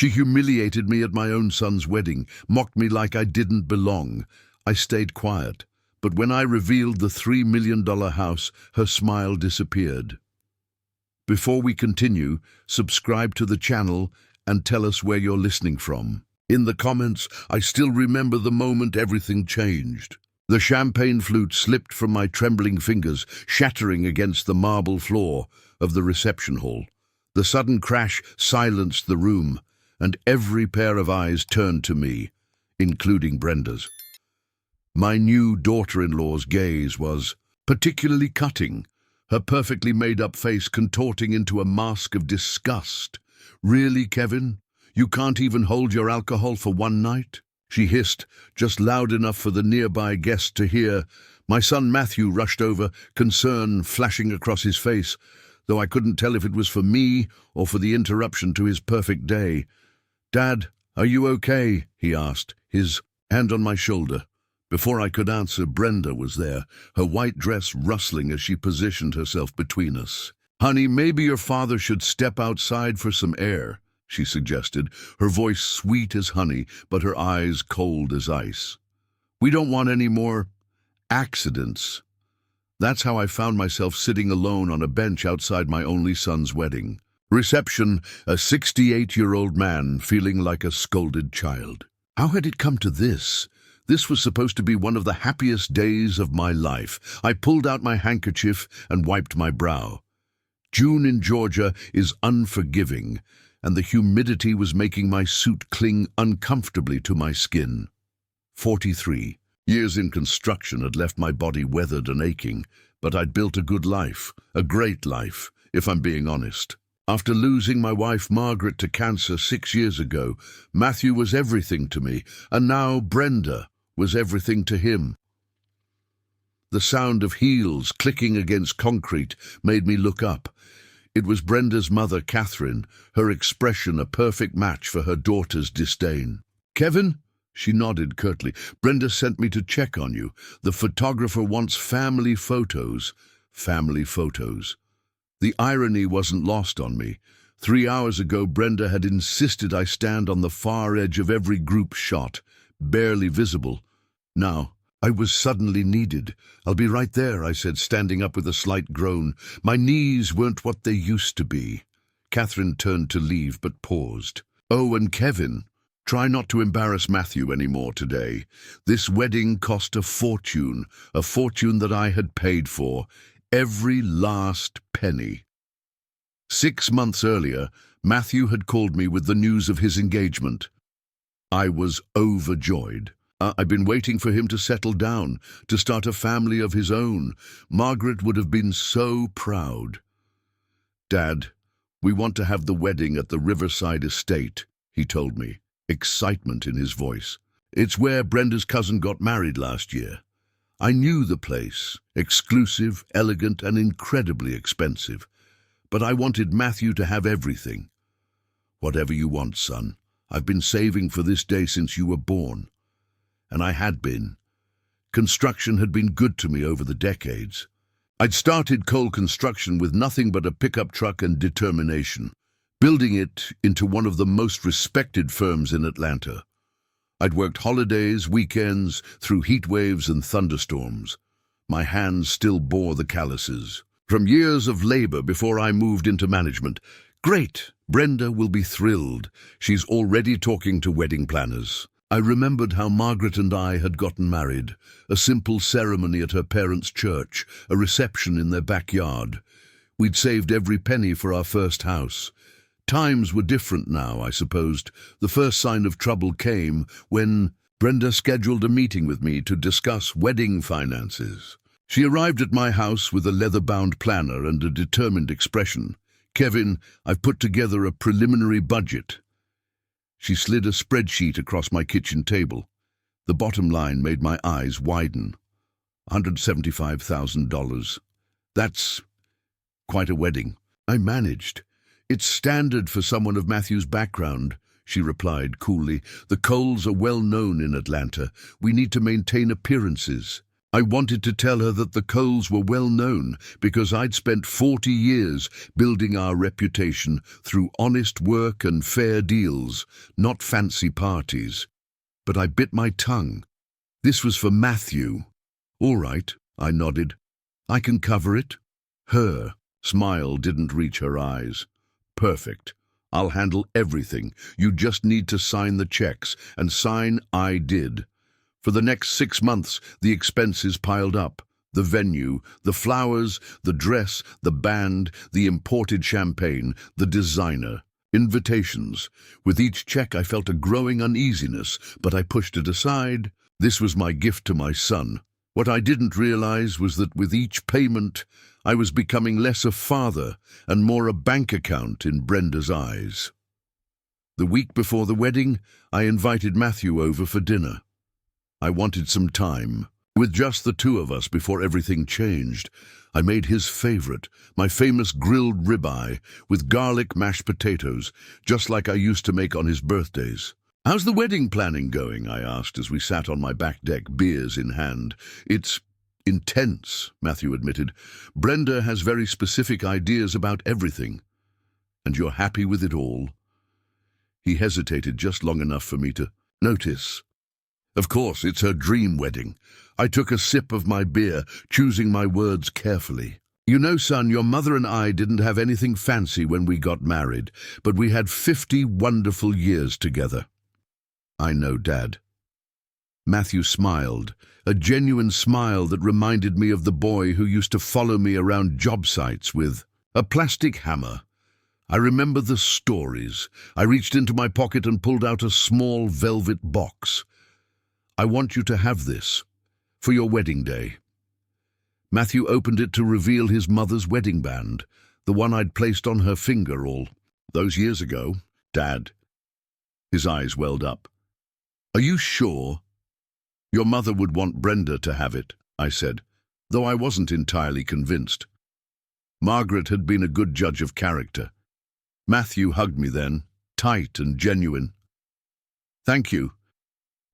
She humiliated me at my own son's wedding, mocked me like I didn't belong. I stayed quiet, but when I revealed the $3 million house, her smile disappeared. Before we continue, subscribe to the channel and tell us where you're listening from. In the comments, I still remember the moment everything changed. The champagne flute slipped from my trembling fingers, shattering against the marble floor of the reception hall. The sudden crash silenced the room, and every pair of eyes turned to me, including Brenda's. My new daughter-in-law's gaze was particularly cutting, her perfectly made-up face contorting into a mask of disgust. "Really, Kevin? You can't even hold your alcohol for one night?" she hissed, just loud enough for the nearby guest to hear. My son Matthew rushed over, concern flashing across his face, though I couldn't tell if it was for me or for the interruption to his perfect day. "Dad, are you okay?" he asked, his hand on my shoulder. Before I could answer, Brenda was there, her white dress rustling as she positioned herself between us. "Honey, maybe your father should step outside for some air," she suggested, her voice sweet as honey, but her eyes cold as ice. "We don't want any more accidents." That's how I found myself sitting alone on a bench outside my only son's wedding. Reception, a 68-year-old man feeling like a scolded child. How had it come to this? This was supposed to be one of the happiest days of my life. I pulled out my handkerchief and wiped my brow. June in Georgia is unforgiving, and the humidity was making my suit cling uncomfortably to my skin. 43. Years in construction had left my body weathered and aching, but I'd built a good life, a great life, if I'm being honest. After losing my wife Margaret to cancer 6 years ago, Matthew was everything to me, and now Brenda was everything to him. The sound of heels clicking against concrete made me look up. It was Brenda's mother, Catherine, her expression a perfect match for her daughter's disdain. "Kevin?" She nodded curtly. "Brenda sent me to check on you. The photographer wants family photos." Family photos. The irony wasn't lost on me. 3 hours ago, Brenda had insisted I stand on the far edge of every group shot, barely visible. Now, I was suddenly needed. "I'll be right there," I said, standing up with a slight groan. My knees weren't what they used to be. Catherine turned to leave, but paused. "Oh, and Kevin, try not to embarrass Matthew anymore today. This wedding cost a fortune that I had paid for, every last penny." 6 months earlier, Matthew had called me with the news of his engagement. I was overjoyed. I'd been waiting for him to settle down, to start a family of his own. Margaret would have been so proud. "Dad, we want to have the wedding at the Riverside estate," he told me, excitement in his voice. "It's where Brenda's cousin got married last year. I knew the place, exclusive, elegant, and incredibly expensive. But I wanted Matthew to have everything." "Whatever you want, son. I've been saving for this day since you were born." And I had been. Construction had been good to me over the decades. I'd started coal construction with nothing but a pickup truck and determination, building it into one of the most respected firms in Atlanta. I'd worked holidays, weekends, through heat waves and thunderstorms. My hands still bore the calluses. From years of labor before I moved into management. "Great! Brenda will be thrilled. She's already talking to wedding planners." I remembered how Margaret and I had gotten married, a simple ceremony at her parents' church, a reception in their backyard. We'd saved every penny for our first house. Times were different now, I supposed. The first sign of trouble came when Brenda scheduled a meeting with me to discuss wedding finances. She arrived at my house with a leather-bound planner and a determined expression. "Kevin, I've put together a preliminary budget." She slid a spreadsheet across my kitchen table. The bottom line made my eyes widen. $175,000. That's quite a wedding. I managed. "It's standard for someone of Matthew's background," she replied coolly. "The Coles are well known in Atlanta. We need to maintain appearances." I wanted to tell her that the Coles were well known because I'd spent 40 years building our reputation through honest work and fair deals, not fancy parties. But I bit my tongue. This was for Matthew. All right, I nodded. I can cover it. Her smile didn't reach her eyes. Perfect. I'll handle everything. You just need to sign the checks, and sign I did. For the next 6 months, the expenses piled up. The venue, the flowers, the dress, the band, the imported champagne, the designer, invitations. With each check, I felt a growing uneasiness, but I pushed it aside. This was my gift to my son. What I didn't realize was that with each payment, I was becoming less a father and more a bank account in Brenda's eyes. The week before the wedding, I invited Matthew over for dinner. I wanted some time, with just the two of us before everything changed. I made his favorite, my famous grilled ribeye, with garlic mashed potatoes, just like I used to make on his birthdays. "How's the wedding planning going?" I asked as we sat on my back deck, beers in hand. "It's intense," Matthew admitted. "Brenda has very specific ideas about everything. And you're happy with it all?" He hesitated just long enough for me to notice. "Of course, it's her dream wedding." I took a sip of my beer, choosing my words carefully. "You know, son, your mother and I didn't have anything fancy when we got married, but we had 50 wonderful years together." "I know, Dad." Matthew smiled, a genuine smile that reminded me of the boy who used to follow me around job sites with a plastic hammer. I remember the stories. I reached into my pocket and pulled out a small velvet box. "I want you to have this for your wedding day." Matthew opened it to reveal his mother's wedding band, the one I'd placed on her finger all those years ago. "Dad." His eyes welled up. "Are you sure?" "Your mother would want Brenda to have it," I said, though I wasn't entirely convinced. Margaret had been a good judge of character. Matthew hugged me then, tight and genuine. "Thank you.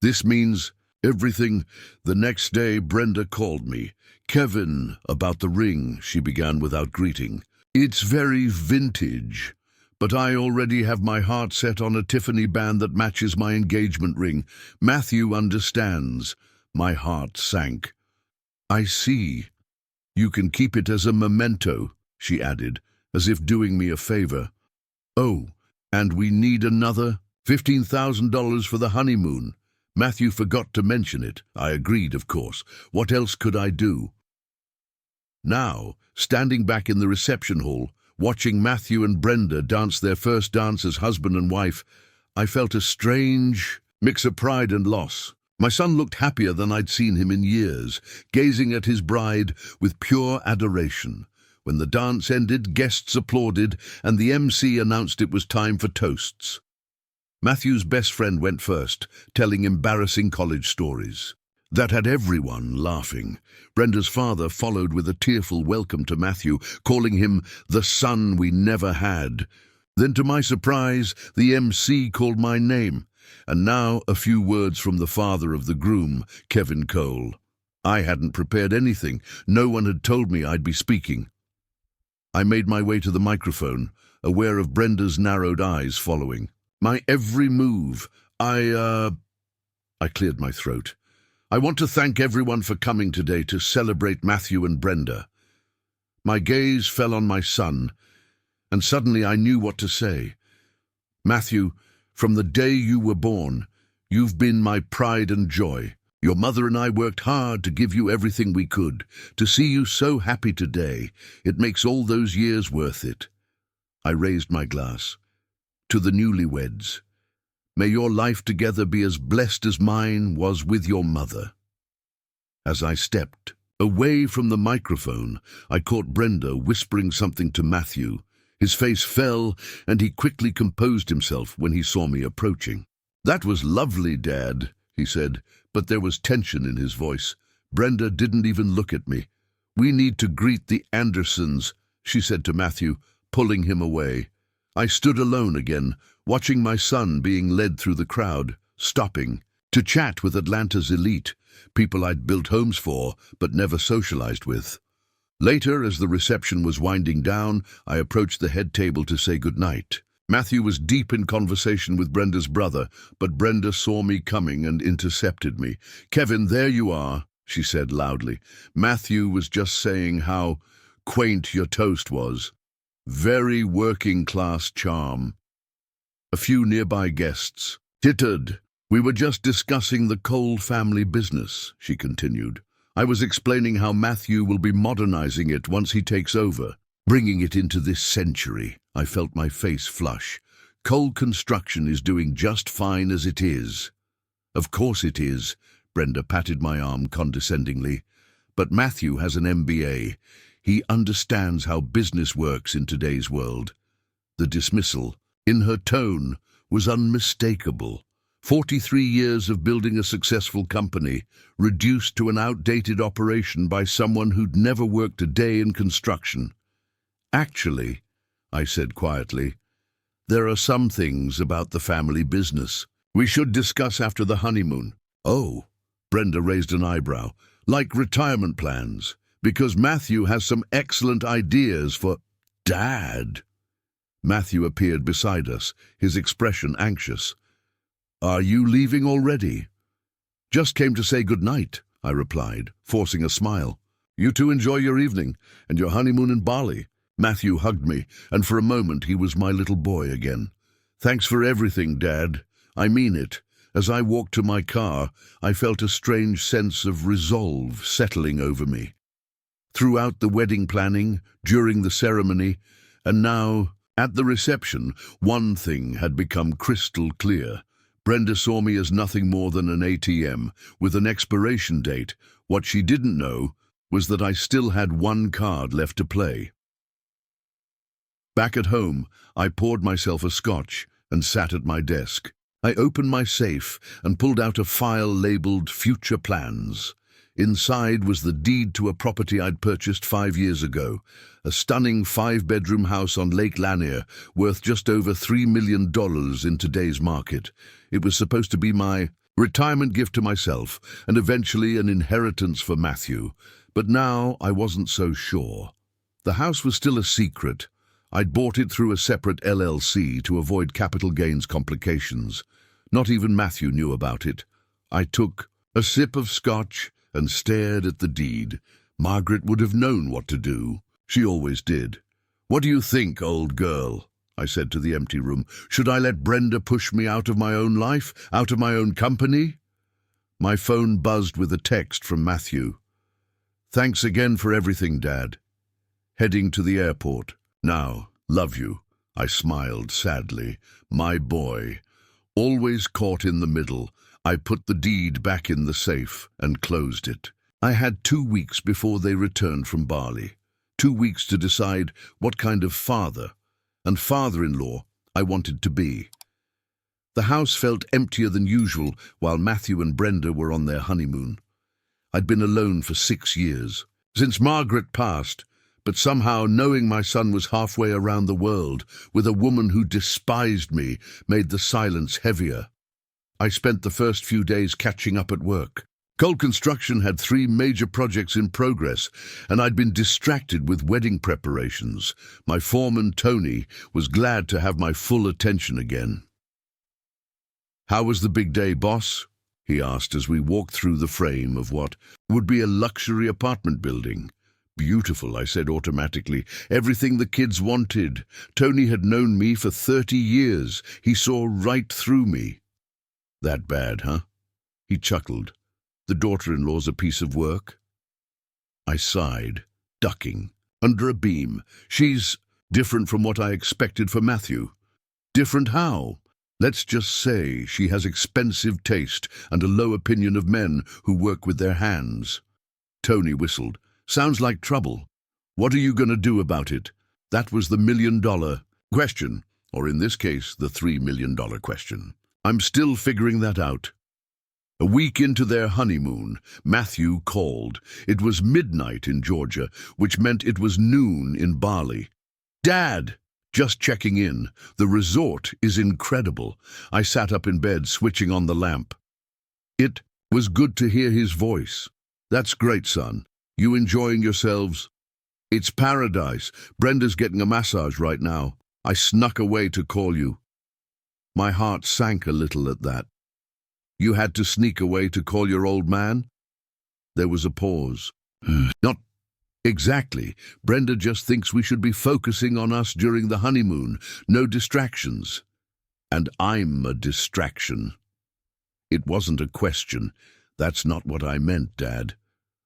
This means everything." The next day, Brenda called me. "Kevin, about the ring," she began without greeting. "It's very vintage, but I already have my heart set on a Tiffany band that matches my engagement ring. Matthew understands." My heart sank. "I see. You can keep it as a memento," she added, as if doing me a favor. "Oh, and we need another $15,000 for the honeymoon." Matthew forgot to mention it. I agreed, of course. What else could I do? Now, standing back in the reception hall, watching Matthew and Brenda dance their first dance as husband and wife, I felt a strange mix of pride and loss. My son looked happier than I'd seen him in years, gazing at his bride with pure adoration. When the dance ended, guests applauded, and the MC announced it was time for toasts. Matthew's best friend went first, telling embarrassing college stories. That had everyone laughing. Brenda's father followed with a tearful welcome to Matthew, calling him the son we never had. Then, to my surprise, the MC called my name, and now a few words from the father of the groom, Kevin Cole. I hadn't prepared anything. No one had told me I'd be speaking. I made my way to the microphone, aware of Brenda's narrowed eyes following. My every move. I cleared my throat. "I want to thank everyone for coming today to celebrate Matthew and Brenda." My gaze fell on my son, and suddenly I knew what to say. "Matthew, from the day you were born, you've been my pride and joy. Your mother and I worked hard to give you everything we could. To see you so happy today, it makes all those years worth it." I raised my glass. "To the newlyweds, may your life together be as blessed as mine was with your mother." As I stepped away from the microphone, I caught Brenda whispering something to Matthew. His face fell, and he quickly composed himself when he saw me approaching. "That was lovely, Dad," he said, but there was tension in his voice. Brenda didn't even look at me. "We need to greet the Andersons," she said to Matthew, pulling him away. I stood alone again, watching my son being led through the crowd, stopping, to chat with Atlanta's elite, people I'd built homes for but never socialized with. Later, as the reception was winding down, I approached the head table to say goodnight. Matthew was deep in conversation with Brenda's brother, but Brenda saw me coming and intercepted me. "Kevin, there you are," she said loudly. "Matthew was just saying how quaint your toast was. Very working-class charm." A few nearby guests tittered. "We were just discussing the Cole family business," she continued. "I was explaining how Matthew will be modernizing it once he takes over, bringing it into this century." I felt my face flush. "Cole Construction is doing just fine as it is." "Of course it is," Brenda patted my arm condescendingly. "But Matthew has an MBA. He understands how business works in today's world." The dismissal, in her tone, was unmistakable. 43 years of building a successful company, reduced to an outdated operation by someone who'd never worked a day in construction. "Actually," I said quietly, "there are some things about the family business we should discuss after the honeymoon." "Oh," Brenda raised an eyebrow, "like retirement plans, because Matthew has some excellent ideas for—" "Dad!" Matthew appeared beside us, his expression anxious. "Are you leaving already?" "Just came to say good night," I replied, forcing a smile. "You two enjoy your evening and your honeymoon in Bali." Matthew hugged me, and for a moment he was my little boy again. "Thanks for everything, Dad. I mean it." As I walked to my car, I felt a strange sense of resolve settling over me. Throughout the wedding planning, during the ceremony, and now, at the reception, one thing had become crystal clear. Brenda saw me as nothing more than an ATM, with an expiration date. What she didn't know was that I still had one card left to play. Back at home, I poured myself a scotch and sat at my desk. I opened my safe and pulled out a file labeled Future Plans. Inside was the deed to a property I'd purchased 5 years ago, a stunning 5-bedroom house on Lake Lanier, worth just over $3 million in today's market. It was supposed to be my retirement gift to myself, and eventually an inheritance for Matthew. But now I wasn't so sure. The house was still a secret. I'd bought it through a separate LLC to avoid capital gains complications. Not even Matthew knew about it. I took a sip of scotch and stared at the deed. Margaret would have known what to do. She always did. "What do you think, old girl?" I said to the empty room. "Should I let Brenda push me out of my own life, out of my own company?" My phone buzzed with a text from Matthew. "Thanks again for everything, Dad. Heading to the airport. Now, love you." I smiled sadly. My boy. Always caught in the middle. I put the deed back in the safe and closed it. I had 2 weeks before they returned from Bali. 2 weeks to decide what kind of father and father-in-law I wanted to be. The house felt emptier than usual while Matthew and Brenda were on their honeymoon. I'd been alone for 6 years, since Margaret passed, but somehow knowing my son was halfway around the world with a woman who despised me made the silence heavier. I spent the first few days catching up at work. Cole Construction had 3 major projects in progress, and I'd been distracted with wedding preparations. My foreman, Tony, was glad to have my full attention again. "How was the big day, boss?" he asked as we walked through the frame of what would be a luxury apartment building. "Beautiful," I said automatically. "Everything the kids wanted. Tony had known me for 30 years. He saw right through me." "That bad, huh?" He chuckled. "The daughter-in-law's a piece of work?" I sighed, ducking. "Under a beam. She's different from what I expected for Matthew." "Different how?" "Let's just say she has expensive taste and a low opinion of men who work with their hands." Tony whistled. "Sounds like trouble. What are you going to do about it?" That was the $1 million question, or in this case, the $3 million question. "I'm still figuring that out." A week into their honeymoon, Matthew called. It was midnight in Georgia, which meant it was noon in Bali. "Dad!" "Just checking in. The resort is incredible." I sat up in bed, switching on the lamp. It was good to hear his voice. That's great, son. You enjoying yourselves? It's paradise. Brenda's getting a massage right now. I snuck away to call you. My heart sank a little at that. You had to sneak away to call your old man? There was a pause. Not exactly. Brenda just thinks we should be focusing on us during the honeymoon. No distractions. And I'm a distraction. It wasn't a question. That's not what I meant, Dad.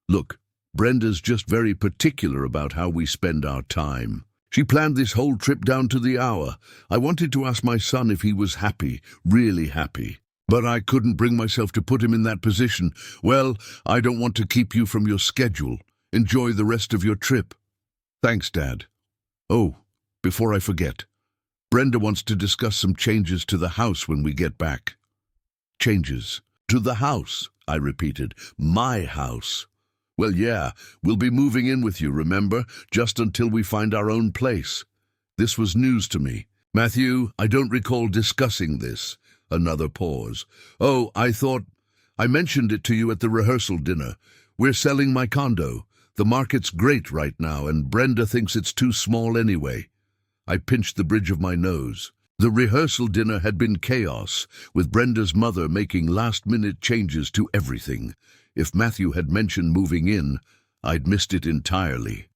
Look, Brenda's just very particular about how we spend our time. She planned this whole trip down to the hour. I wanted to ask my son if he was happy, really happy. But I couldn't bring myself to put him in that position. Well, I don't want to keep you from your schedule. Enjoy the rest of your trip. Thanks, Dad. Oh, before I forget, Brenda wants to discuss some changes to the house when we get back. Changes to the house, I repeated. My house. Well, yeah, we'll be moving in with you, remember? Just until we find our own place. This was news to me. Matthew, I don't recall discussing this. Another pause. Oh, I mentioned it to you at the rehearsal dinner. We're selling my condo. The market's great right now, and Brenda thinks it's too small anyway. I pinched the bridge of my nose. The rehearsal dinner had been chaos, with Brenda's mother making last-minute changes to everything. If Matthew had mentioned moving in, I'd missed it entirely.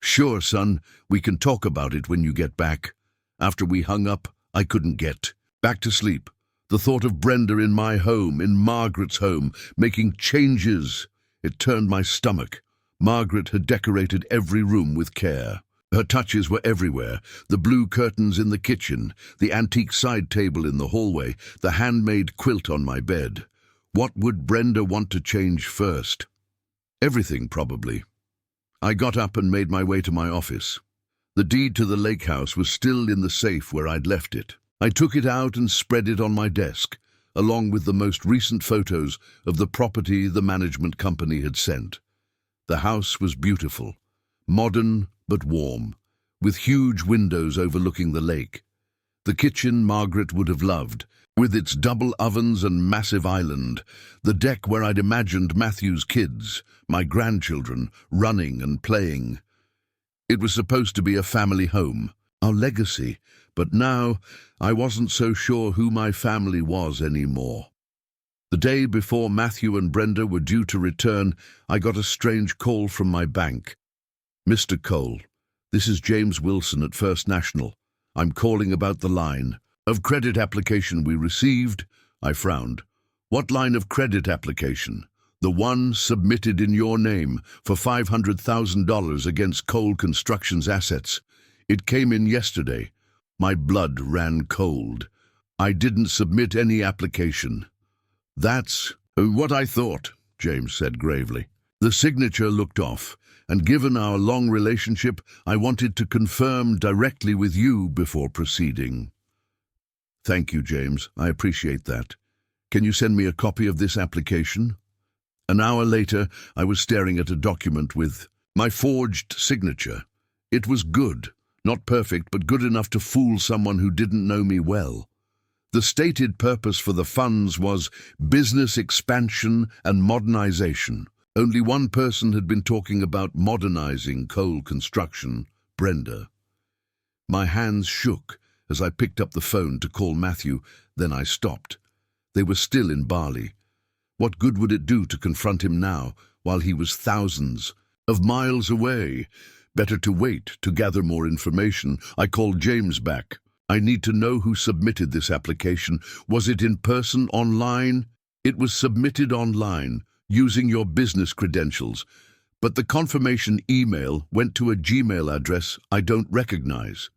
Sure, son, we can talk about it when you get back. After we hung up, I couldn't get back to sleep. The thought of Brenda in my home, in Margaret's home, making changes, it turned my stomach. Margaret had decorated every room with care. Her touches were everywhere, the blue curtains in the kitchen, the antique side table in the hallway, the handmade quilt on my bed. What would Brenda want to change first? Everything, probably. I got up and made my way to my office. The deed to the lake house was still in the safe where I'd left it. I took it out and spread it on my desk, along with the most recent photos of the property the management company had sent. The house was beautiful, modern but warm, with huge windows overlooking the lake. The kitchen Margaret would have loved, with its double ovens and massive island, the deck where I'd imagined Matthew's kids, my grandchildren, running and playing. It was supposed to be a family home, our legacy, but now I wasn't so sure who my family was anymore. The day before Matthew and Brenda were due to return, I got a strange call from my bank. Mr. Cole, this is James Wilson at First National. I'm calling about the line of credit application we received. I frowned. What line of credit application? The one submitted in your name for $500,000 against Cole Construction's assets. It came in yesterday. My blood ran cold. I didn't submit any application. That's what I thought, James said gravely. The signature looked off, and given our long relationship, I wanted to confirm directly with you before proceeding. Thank you, James. I appreciate that. Can you send me a copy of this application? An hour later, I was staring at a document with my forged signature. It was good, not perfect, but good enough to fool someone who didn't know me well. The stated purpose for the funds was business expansion and modernization. Only one person had been talking about modernizing Cole Construction, Brenda. My hands shook as I picked up the phone to call Matthew, then I stopped. They were still in Bali. What good would it do to confront him now, while he was thousands of miles away? Better to wait to gather more information. I called James back. I need to know who submitted this application. Was it in person, online? It was submitted online, using your business credentials, but the confirmation email went to a Gmail address I don't recognize.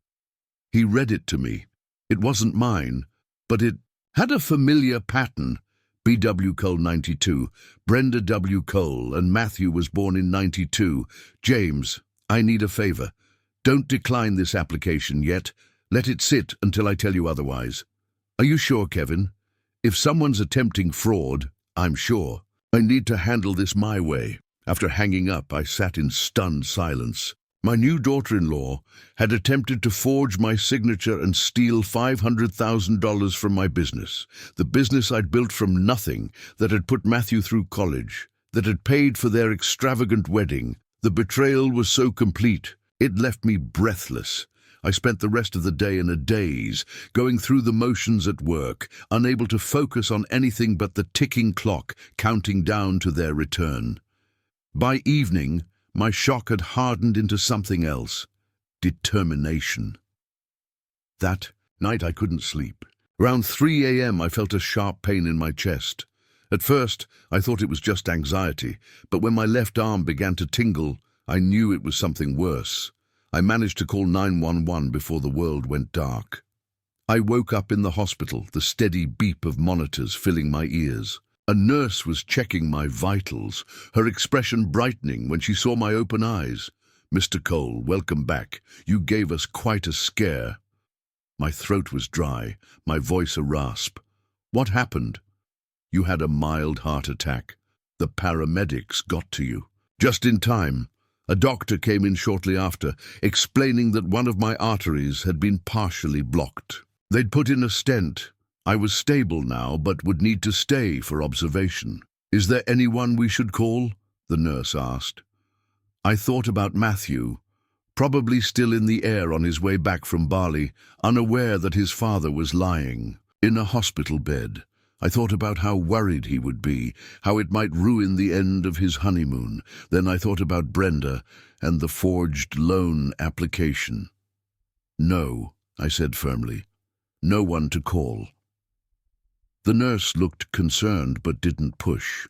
He read it to me. It wasn't mine, but it had a familiar pattern. B.W. Cole 92, Brenda W. Cole, and Matthew was born in 92. James, I need a favor. Don't decline this application yet. Let it sit until I tell you otherwise. Are you sure, Kevin? If someone's attempting fraud, I'm sure. I need to handle this my way. After hanging up, I sat in stunned silence. My new daughter-in-law had attempted to forge my signature and steal $500,000 from my business, the business I'd built from nothing, that had put Matthew through college, that had paid for their extravagant wedding. The betrayal was so complete, it left me breathless. I spent the rest of the day in a daze, going through the motions at work, unable to focus on anything but the ticking clock counting down to their return. By evening, my shock had hardened into something else: determination. That night I couldn't sleep. Around 3 a.m. I felt a sharp pain in my chest. At first, I thought it was just anxiety, but when my left arm began to tingle, I knew it was something worse. I managed to call 911 before the world went dark. I woke up in the hospital, the steady beep of monitors filling my ears. A nurse was checking my vitals, her expression brightening when she saw my open eyes. "Mr. Cole, welcome back. You gave us quite a scare." My throat was dry, my voice a rasp. "What happened?" "You had a mild heart attack. The paramedics got to you." Just in time. A doctor came in shortly after, explaining that one of my arteries had been partially blocked. They'd put in a stent. I was stable now, but would need to stay for observation. "Is there anyone we should call?" the nurse asked. I thought about Matthew, probably still in the air on his way back from Bali, unaware that his father was lying in a hospital bed. I thought about how worried he would be, how it might ruin the end of his honeymoon. Then I thought about Brenda and the forged loan application. "No," I said firmly. "No one to call." The nurse looked concerned but didn't push.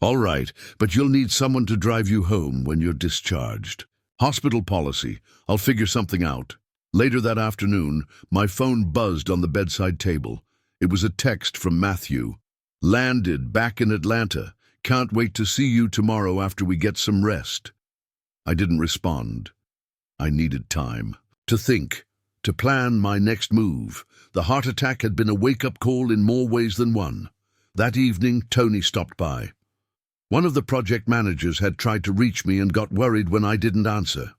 "All right, but you'll need someone to drive you home when you're discharged. Hospital policy. I'll figure something out." Later that afternoon, my phone buzzed on the bedside table. It was a text from Matthew. "Landed back in Atlanta. Can't wait to see you tomorrow after we get some rest." I didn't respond. I needed time to think, to plan my next move. The heart attack had been a wake-up call in more ways than one. That evening, Tony stopped by. One of the project managers had tried to reach me and got worried when I didn't answer.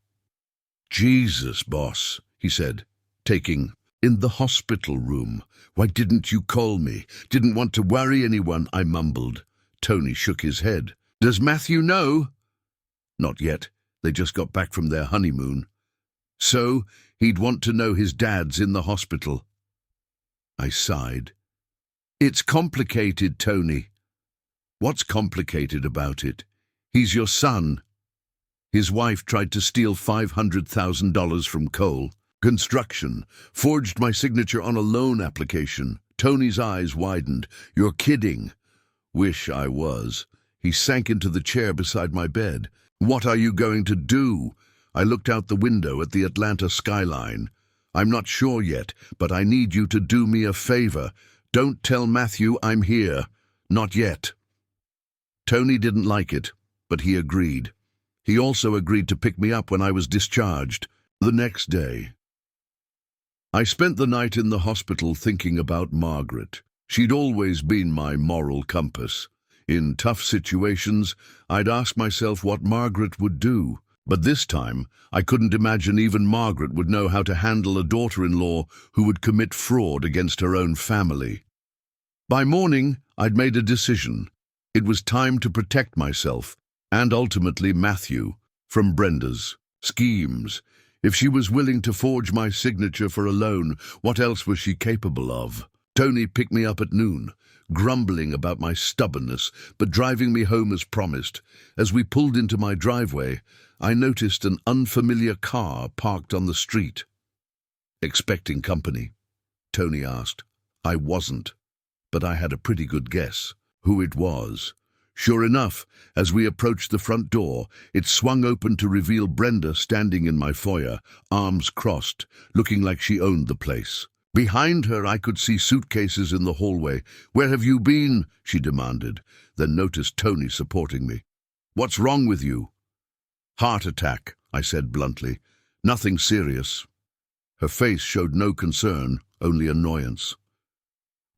"Jesus, boss," he said, taking in the hospital room. "Why didn't you call me? Didn't want to worry anyone," I mumbled. Tony shook his head. "Does Matthew know?" "Not yet. They just got back from their honeymoon." "So, he'd want to know his dad's in the hospital." I sighed. "It's complicated, Tony." "What's complicated about it? He's your son." His wife tried to steal $500,000 from Cole. Construction. Forged my signature on a loan application. Tony's eyes widened. "You're kidding." "Wish I was." He sank into the chair beside my bed. "What are you going to do?" I looked out the window at the Atlanta skyline. "I'm not sure yet, but I need you to do me a favor. Don't tell Matthew I'm here. Not yet." Tony didn't like it, but he agreed. He also agreed to pick me up when I was discharged. The next day, I spent the night in the hospital thinking about Margaret. She'd always been my moral compass. In tough situations, I'd ask myself what Margaret would do. But this time, I couldn't imagine even Margaret would know how to handle a daughter-in-law who would commit fraud against her own family. By morning, I'd made a decision. It was time to protect myself, and ultimately Matthew, from Brenda's schemes. If she was willing to forge my signature for a loan, what else was she capable of? Tony picked me up at noon, grumbling about my stubbornness, but driving me home as promised. As we pulled into my driveway, I noticed an unfamiliar car parked on the street. "Expecting company?" Tony asked. I wasn't, but I had a pretty good guess who it was. Sure enough, as we approached the front door, it swung open to reveal Brenda standing in my foyer, arms crossed, looking like she owned the place. Behind her, I could see suitcases in the hallway. "Where have you been?" she demanded, then noticed Tony supporting me. "What's wrong with you?" "Heart attack," I said bluntly. "Nothing serious." Her face showed no concern, only annoyance.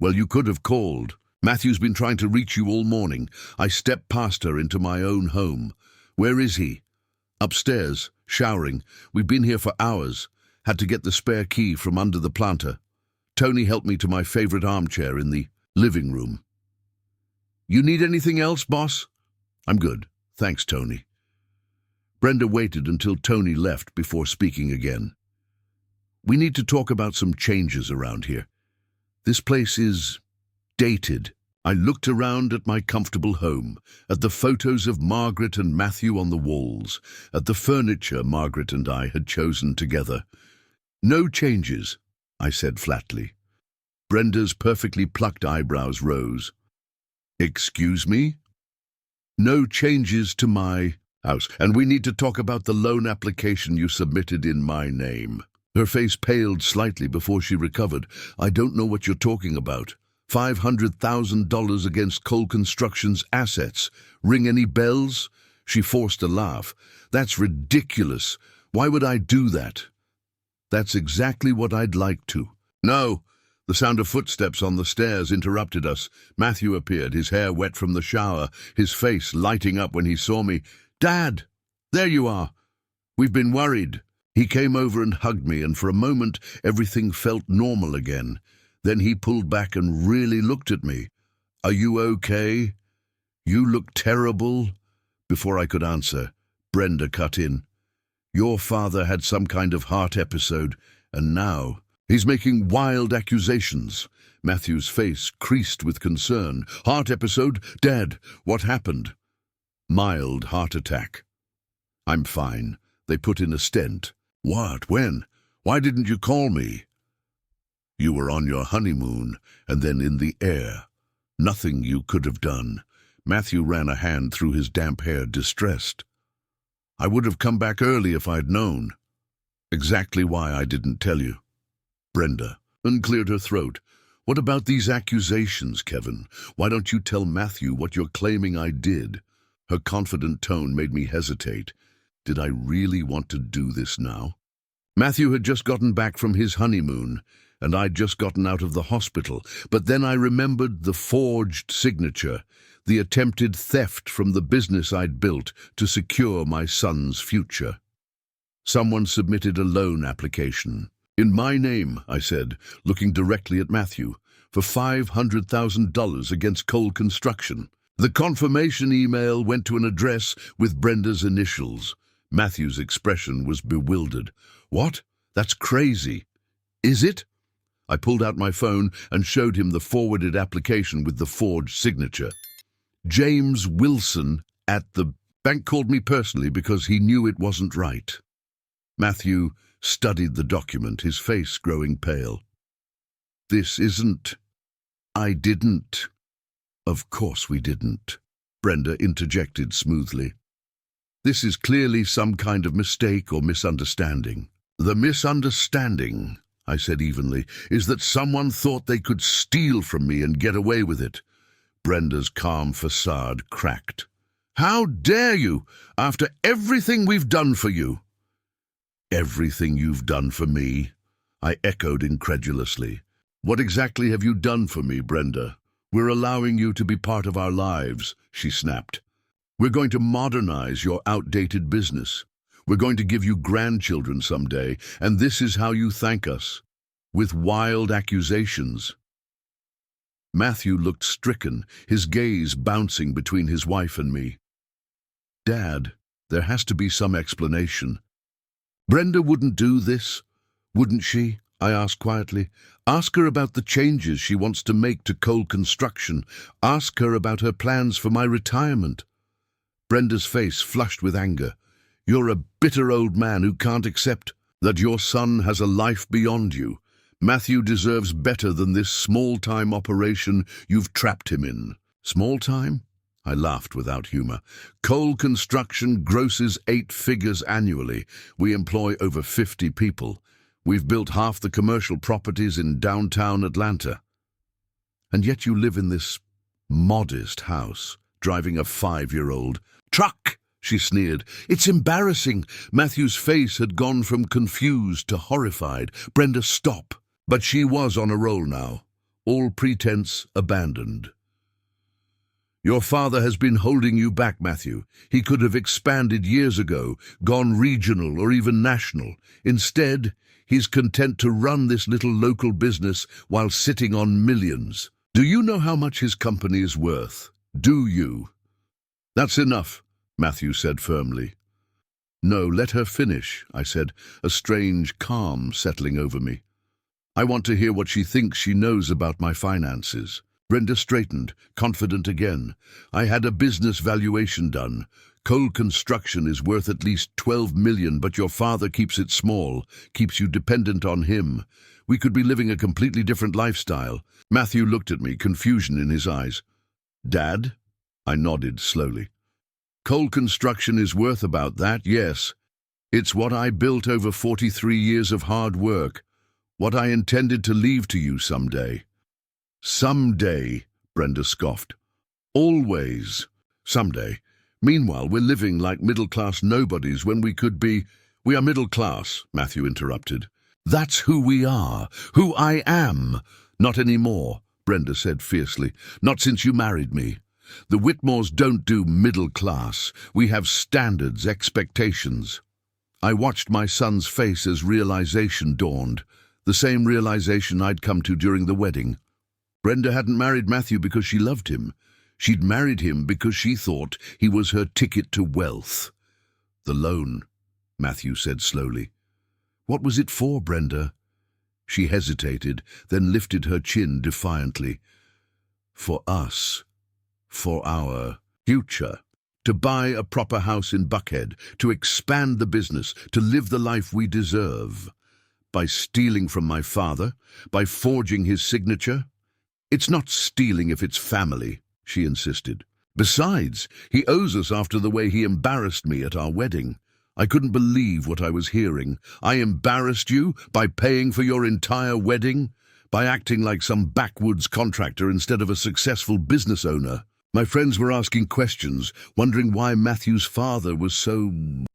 "Well, you could have called. Matthew's been trying to reach you all morning." I stepped past her into my own home. "Where is he?" "Upstairs," Showering. We've been here for hours. Had to get the spare key from under the planter. Tony helped me to my favorite armchair in the living room. You need anything else, boss? I'm good. Thanks, Tony. Brenda waited until Tony left before speaking again. We need to talk about some changes around here. This place is dated. I looked around at my comfortable home, at the photos of Margaret and Matthew on the walls, at the furniture Margaret and I had chosen together. No changes, I said flatly. Brenda's perfectly plucked eyebrows rose. Excuse me? No changes to my house, and we need to talk about the loan application you submitted in my name. Her face paled slightly before she recovered. I don't know what you're talking about. $500,000 against Cole Construction's assets. Ring any bells? She forced a laugh. That's ridiculous. Why would I do that? That's exactly what I'd like to. No. The sound of footsteps on the stairs interrupted us. Matthew appeared, his hair wet from the shower, his face lighting up when he saw me. Dad! There you are. We've been worried. He came over and hugged me, and for a moment everything felt normal again. Then he pulled back and really looked at me. Are you okay? You look terrible. Before I could answer, Brenda cut in. Your father had some kind of heart episode, and now he's making wild accusations. Matthew's face creased with concern. Heart episode? Dad, what happened? Mild heart attack. I'm fine. They put in a stent. What? When? Why didn't you call me? You were on your honeymoon, and then in the air. Nothing you could have done. Matthew ran a hand through his damp hair, distressed. I would have come back early if I'd known. Exactly why I didn't tell you. Brenda uncleared her throat. What about these accusations, Kevin? Why don't you tell Matthew what you're claiming I did? Her confident tone made me hesitate. Did I really want to do this now? Matthew had just gotten back from his honeymoon, and I'd just gotten out of the hospital, but then I remembered the forged signature, the attempted theft from the business I'd built to secure my son's future. Someone submitted a loan application. In my name, I said, looking directly at Matthew, for $500,000 against Cole Construction. The confirmation email went to an address with Brenda's initials. Matthew's expression was bewildered. What? That's crazy. Is it? I pulled out my phone and showed him the forwarded application with the forged signature. James Wilson at the bank called me personally because he knew it wasn't right. Matthew studied the document, his face growing pale. This isn't... I didn't... Of course we didn't, Brenda interjected smoothly. This is clearly some kind of mistake or misunderstanding. The misunderstanding, I said evenly, is that someone thought they could steal from me and get away with it. Brenda's calm facade cracked. How dare you, after everything we've done for you? Everything you've done for me? I echoed incredulously. What exactly have you done for me, Brenda? We're allowing you to be part of our lives, she snapped. We're going to modernize your outdated business. We're going to give you grandchildren someday, and this is how you thank us. With wild accusations. Matthew looked stricken, his gaze bouncing between his wife and me. Dad, there has to be some explanation. Brenda wouldn't do this, wouldn't she? I asked quietly. Ask her about the changes she wants to make to Cole Construction. Ask her about her plans for my retirement. Brenda's face flushed with anger. You're a bitter old man who can't accept that your son has a life beyond you. Matthew deserves better than this small-time operation you've trapped him in. Small-time? I laughed without humor. Cole Construction grosses 8 figures annually. We employ over 50 people. We've built half the commercial properties in downtown Atlanta. And yet you live in this modest house, driving a 5-year-old truck, she sneered. It's embarrassing. Matthew's face had gone from confused to horrified. Brenda, stop. But she was on a roll now, all pretense abandoned. Your father has been holding you back, Matthew. He could have expanded years ago, gone regional or even national. Instead, he's content to run this little local business while sitting on millions. Do you know how much his company is worth? Do you? That's enough, Matthew said firmly. No, let her finish, I said, a strange calm settling over me. I want to hear what she thinks she knows about my finances. Brenda straightened, confident again. I had a business valuation done. Coal construction is worth at least 12 million, but your father keeps it small, keeps you dependent on him. We could be living a completely different lifestyle. Matthew looked at me, confusion in his eyes. Dad? I nodded slowly. Coal construction is worth about that, yes. It's what I built over 43 years of hard work. What I intended to leave to you someday. Someday, Brenda scoffed. Always. Someday. Meanwhile, we're living like middle-class nobodies when we could be... We are middle-class, Matthew interrupted. That's who we are, who I am. Not anymore, Brenda said fiercely. Not since you married me. The Whitmores don't do middle-class. We have standards, expectations. I watched my son's face as realization dawned, the same realization I'd come to during the wedding. Brenda hadn't married Matthew because she loved him. She'd married him because she thought he was her ticket to wealth. The loan, Matthew said slowly. What was it for, Brenda? She hesitated, then lifted her chin defiantly. For us. For our future. To buy a proper house in Buckhead, to expand the business, to live the life we deserve. By stealing from my father, by forging his signature. It's not stealing if it's family, she insisted. Besides, he owes us after the way he embarrassed me at our wedding. I couldn't believe what I was hearing. I embarrassed you by paying for your entire wedding? By acting like some backwoods contractor instead of a successful business owner? My friends were asking questions, wondering why Matthew's father was so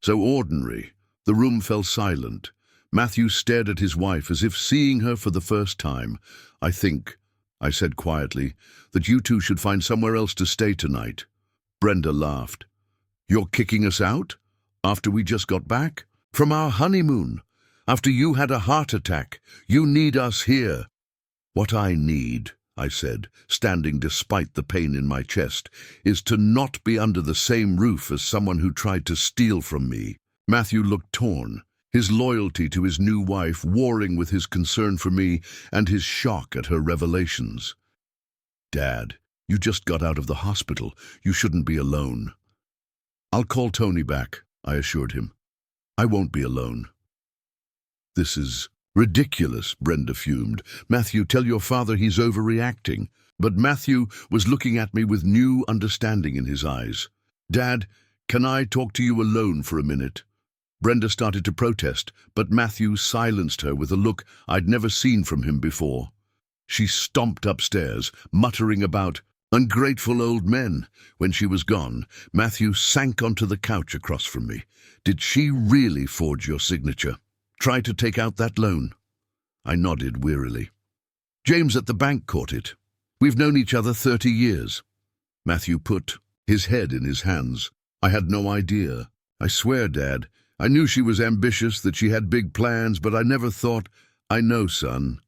ordinary. The room fell silent. Matthew stared at his wife as if seeing her for the first time. I think, I said quietly, that you two should find somewhere else to stay tonight. Brenda laughed. You're kicking us out? After we just got back? From our honeymoon? After you had a heart attack? You need us here. What I need, I said, standing despite the pain in my chest, is to not be under the same roof as someone who tried to steal from me. Matthew looked torn, his loyalty to his new wife warring with his concern for me and his shock at her revelations. Dad, you just got out of the hospital. You shouldn't be alone. I'll call Tony back, I assured him. I won't be alone. This is ridiculous, Brenda fumed. Matthew, tell your father he's overreacting. But Matthew was looking at me with new understanding in his eyes. Dad, can I talk to you alone for a minute? Brenda started to protest, but Matthew silenced her with a look I'd never seen from him before. She stomped upstairs, muttering about ungrateful old men. When she was gone, Matthew sank onto the couch across from me. Did she really forge your signature? Try to take out that loan? I nodded wearily. James at the bank caught it. We've known each other 30 years. Matthew put his head in his hands. I had no idea. I swear, Dad, I knew she was ambitious, that she had big plans, but I never thought, I know, son.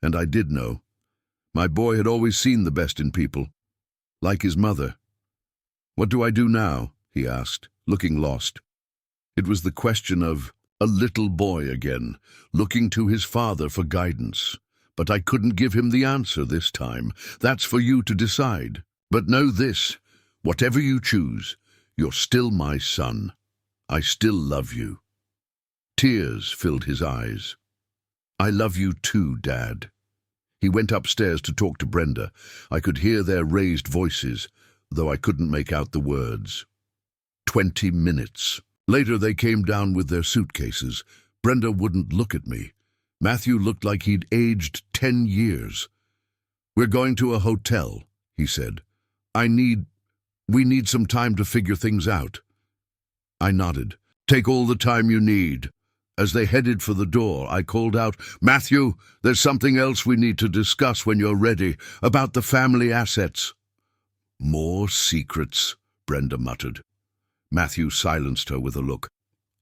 And I did know. My boy had always seen the best in people, like his mother. What do I do now? He asked, looking lost. It was the question of a little boy again, looking to his father for guidance. But I couldn't give him the answer this time. That's for you to decide. But know this, whatever you choose, you're still my son. I still love you. Tears filled his eyes. I love you too, Dad. He went upstairs to talk to Brenda. I could hear their raised voices, though I couldn't make out the words. 20 minutes. Later they came down with their suitcases. Brenda wouldn't look at me. Matthew looked like he'd aged 10 years. We're going to a hotel, he said. We need some time to figure things out. I nodded. Take all the time you need. As they headed for the door, I called out, Matthew, there's something else we need to discuss when you're ready, about the family assets. More secrets, Brenda muttered. Matthew silenced her with a look.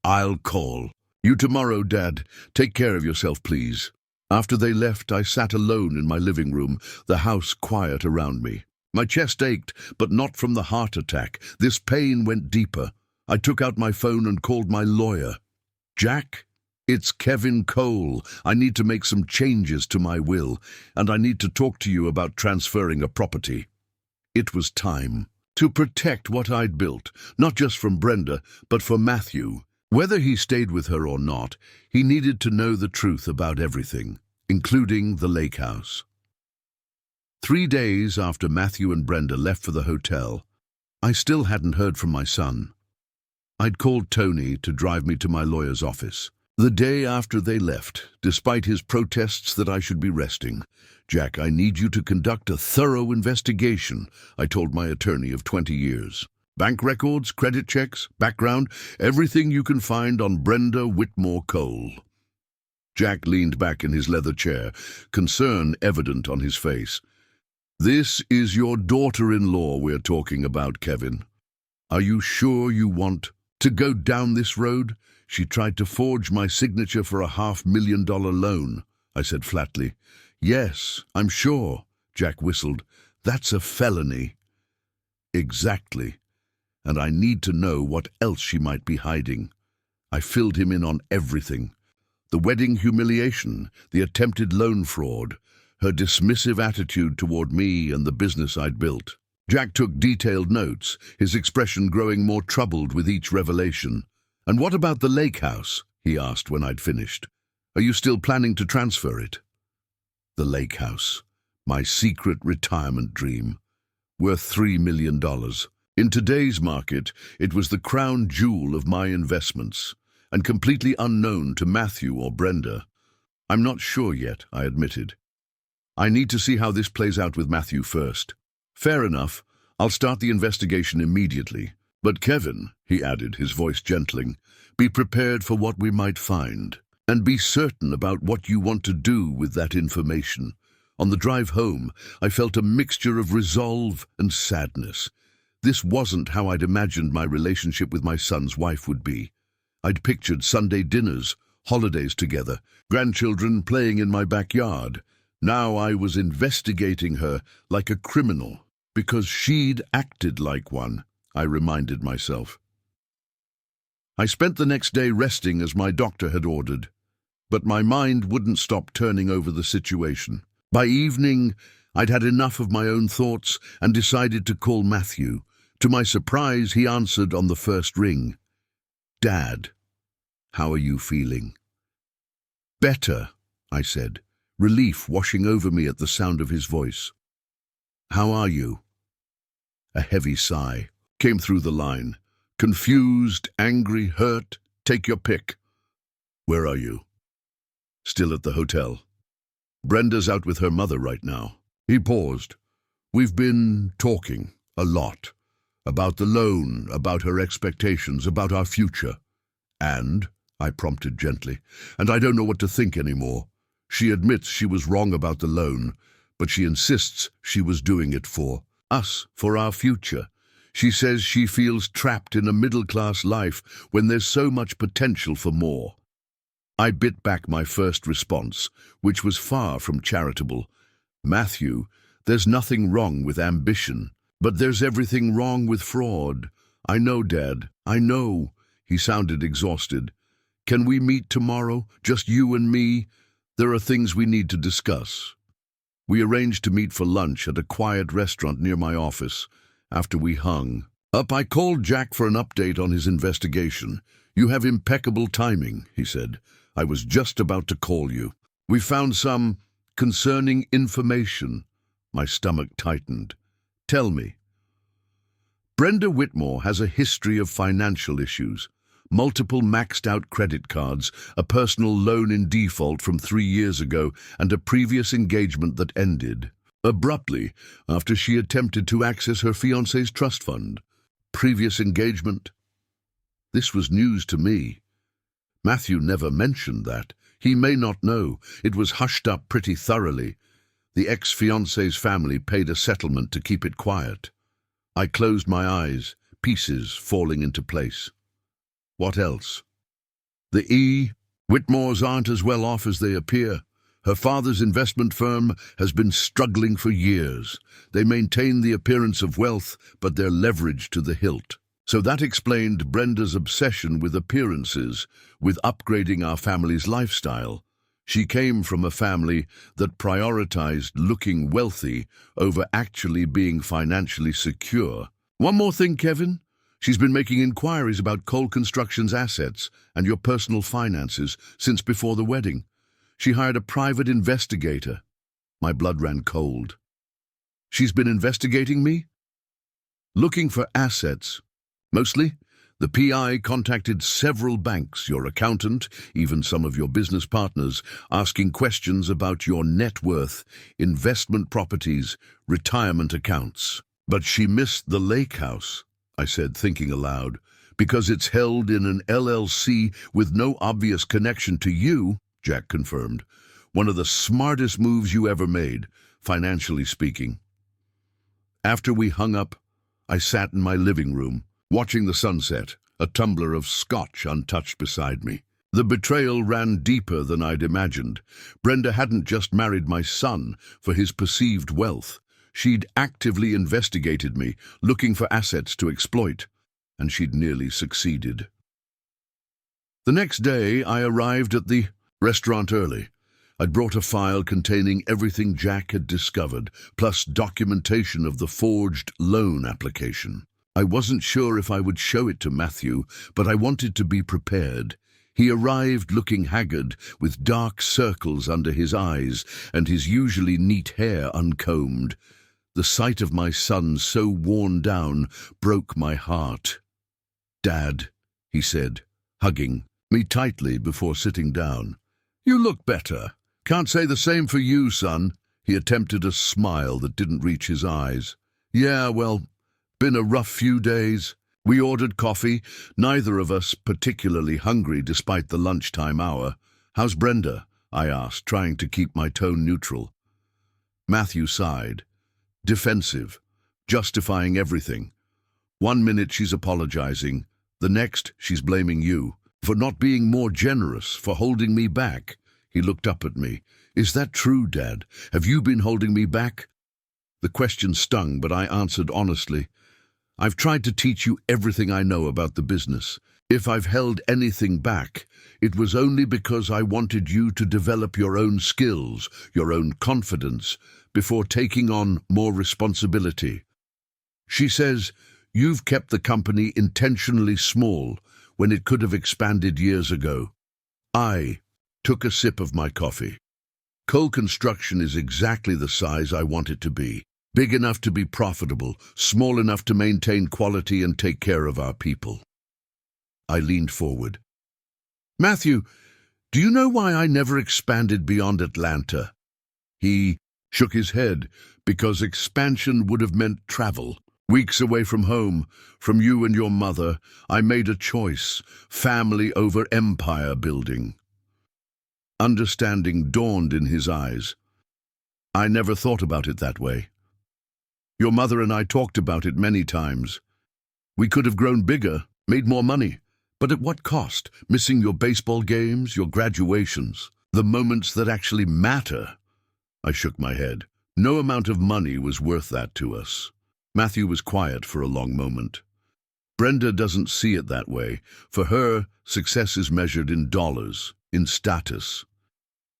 I'll call. You tomorrow, Dad. Take care of yourself, please. After they left, I sat alone in my living room, the house quiet around me. My chest ached, but not from the heart attack. This pain went deeper. I took out my phone and called my lawyer. Jack, it's Kevin Cole. I need to make some changes to my will, and I need to talk to you about transferring a property. It was time to protect what I'd built, not just from Brenda, but for Matthew. Whether he stayed with her or not, he needed to know the truth about everything, including the lake house. 3 days after Matthew and Brenda left for the hotel, I still hadn't heard from my son. I'd called Tony to drive me to my lawyer's office. The day after they left, despite his protests that I should be resting, Jack, I need you to conduct a thorough investigation, I told my attorney of 20 years. Bank records, credit checks, background, everything you can find on Brenda Whitmore Cole. Jack leaned back in his leather chair, concern evident on his face. This is your daughter-in-law we're talking about, Kevin. Are you sure you want to go down this road? She tried to forge my signature for a $500,000 loan, I said flatly. Yes, I'm sure, Jack whistled. That's a felony. Exactly. And I need to know what else she might be hiding. I filled him in on everything. The wedding humiliation, the attempted loan fraud, her dismissive attitude toward me and the business I'd built. Jack took detailed notes, his expression growing more troubled with each revelation. And what about the lake house? He asked when I'd finished. Are you still planning to transfer it? The lake house, my secret retirement dream, worth $3 million. In today's market, it was the crown jewel of my investments, and completely unknown to Matthew or Brenda. I'm not sure yet, I admitted. I need to see how this plays out with Matthew first. Fair enough, I'll start the investigation immediately. But Kevin, he added, his voice gentling, be prepared for what we might find, and be certain about what you want to do with that information. On the drive home, I felt a mixture of resolve and sadness. This wasn't how I'd imagined my relationship with my son's wife would be. I'd pictured Sunday dinners, holidays together, grandchildren playing in my backyard. Now I was investigating her like a criminal, because she'd acted like one, I reminded myself. I spent the next day resting as my doctor had ordered, but my mind wouldn't stop turning over the situation. By evening, I'd had enough of my own thoughts and decided to call Matthew. To my surprise, he answered on the first ring. Dad, how are you feeling? Better, I said, relief washing over me at the sound of his voice. How are you? A heavy sigh came through the line. Confused, angry, hurt, take your pick. Where are you? Still at the hotel. Brenda's out with her mother right now. He paused. We've been talking a lot. About the loan, about her expectations, about our future. And, I prompted gently, and I don't know what to think anymore. She admits she was wrong about the loan, but she insists she was doing it for us, for our future. She says she feels trapped in a middle-class life when there's so much potential for more. I bit back my first response, which was far from charitable. Matthew, there's nothing wrong with ambition, but there's everything wrong with fraud. I know, Dad, I know. He sounded exhausted. Can we meet tomorrow, just you and me? There are things we need to discuss. We arranged to meet for lunch at a quiet restaurant near my office. After we hung up, I called Jack for an update on his investigation. You have impeccable timing, he said. I was just about to call you. We found some concerning information. My stomach tightened. Tell me. Brenda Whitmore has a history of financial issues. Multiple maxed-out credit cards, a personal loan in default from 3 years ago, and a previous engagement that ended abruptly after she attempted to access her fiancé's trust fund. Previous engagement? This was news to me. Matthew never mentioned that. He may not know. It was hushed up pretty thoroughly. The ex-fiancé's family paid a settlement to keep it quiet. I closed my eyes, pieces falling into place. What else? The Whitmores aren't as well off as they appear. Her father's investment firm has been struggling for years. They maintain the appearance of wealth, but they're leveraged to the hilt. So that explained Brenda's obsession with appearances, with upgrading our family's lifestyle. She came from a family that prioritized looking wealthy over actually being financially secure. One more thing, Kevin. She's been making inquiries about Cole Construction's assets and your personal finances since before the wedding. She hired a private investigator. My blood ran cold. She's been investigating me? Looking for assets. Mostly, the PI contacted several banks, your accountant, even some of your business partners, asking questions about your net worth, investment properties, retirement accounts. But she missed the lake house, I said, thinking aloud, because it's held in an LLC with no obvious connection to you, Jack confirmed. One of the smartest moves you ever made, financially speaking. After we hung up, I sat in my living room, watching the sunset, a tumbler of scotch untouched beside me. The betrayal ran deeper than I'd imagined. Brenda hadn't just married my son for his perceived wealth. She'd actively investigated me, looking for assets to exploit, and she'd nearly succeeded. The next day, I arrived at the restaurant early. I'd brought a file containing everything Jack had discovered, plus documentation of the forged loan application. I wasn't sure if I would show it to Matthew, but I wanted to be prepared. He arrived looking haggard, with dark circles under his eyes and his usually neat hair uncombed. The sight of my son so worn down broke my heart. "Dad," he said, hugging me tightly before sitting down. "You look better. Can't say the same for you, son." He attempted a smile that didn't reach his eyes. "Yeah, well, been a rough few days." We ordered coffee, neither of us particularly hungry despite the lunchtime hour. "How's Brenda?" I asked, trying to keep my tone neutral. Matthew sighed. Defensive, justifying everything. One minute she's apologizing, the next she's blaming you for not being more generous, for holding me back. He looked up at me. "Is that true, Dad? Have you been holding me back?" The question stung, but I answered honestly. "I've tried to teach you everything I know about the business. If I've held anything back, it was only because I wanted you to develop your own skills, your own confidence, before taking on more responsibility." She says, "You've kept the company intentionally small when it could have expanded years ago." I took a sip of my coffee. Cole Construction is exactly the size I want it to be. Big enough to be profitable, small enough to maintain quality and take care of our people. I leaned forward. "Matthew, do you know why I never expanded beyond Atlanta?" He shook his head, "Because expansion would have meant travel. Weeks away from home, from you and your mother. I made a choice, family over empire building." Understanding dawned in his eyes. "I never thought about it that way. Your mother and I talked about it many times. We could have grown bigger, made more money. But at what cost? Missing your baseball games, your graduations, the moments that actually matter." I shook my head. No amount of money was worth that to us. Matthew was quiet for a long moment. "Brenda doesn't see it that way. For her, success is measured in dollars, in status."